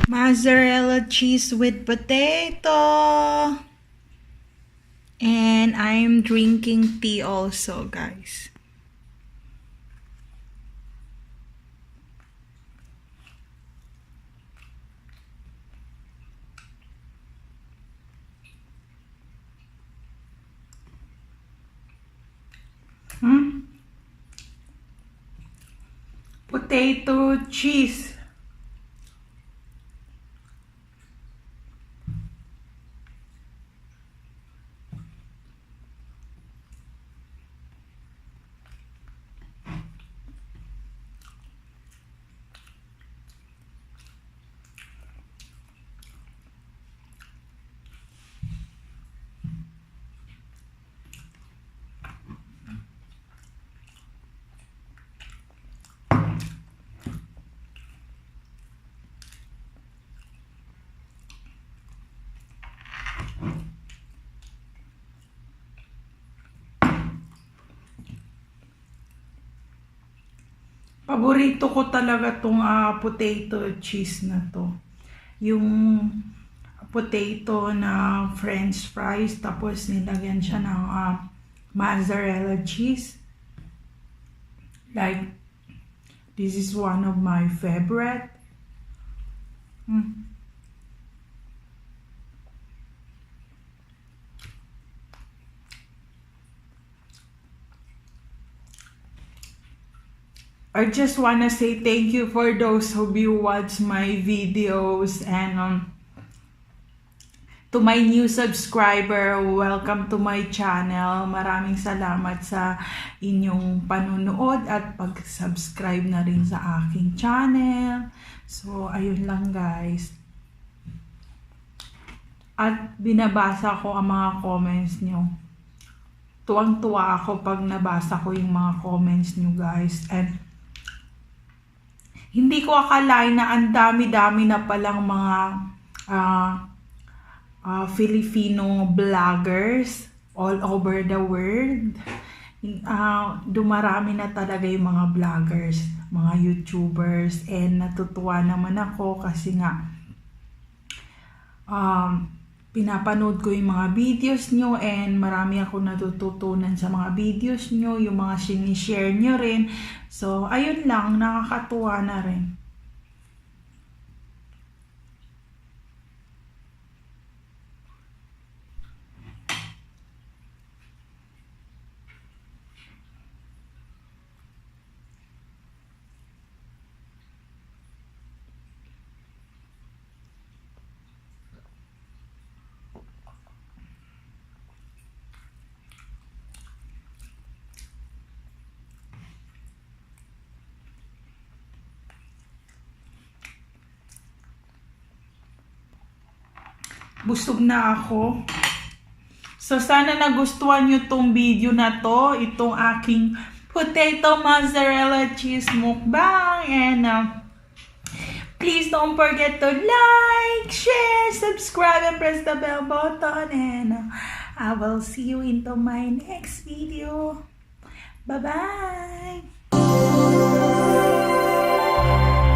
Mozzarella cheese with potato. And I'm drinking tea also, guys. Potato cheese. Paborito ko talaga tong potato cheese na to. Yung potato na french fries, tapos nilagyan siya ng mozzarella cheese. Like, this is one of my favorite. I just wanna say thank you for those of you who watch my videos, and to my new subscriber, welcome to my channel. Maraming salamat sa inyong panunood at pag-subscribe na rin sa aking channel. So, ayun lang guys. At binabasa ko ang mga comments nyo. Tuwang-tuwa ako pag nabasa ko yung mga comments nyo guys. And hindi ko akalain na ang dami-dami na palang mga Filipino vloggers all over the world. Dumarami na talaga yung mga vloggers, mga YouTubers, and natutuwa naman ako kasi nga pinapanood ko yung mga videos nyo, and marami ako natututunan sa mga videos nyo, yung mga sinishare nyo rin. So, ayun lang, nakakatuwa na rin. Busog na ako. So, sana nagustuhan nyo tong video na to. Itong aking potato mozzarella cheese mukbang. And please don't forget to like, share, subscribe, and press the bell button. And I will see you into my next video. Bye-bye!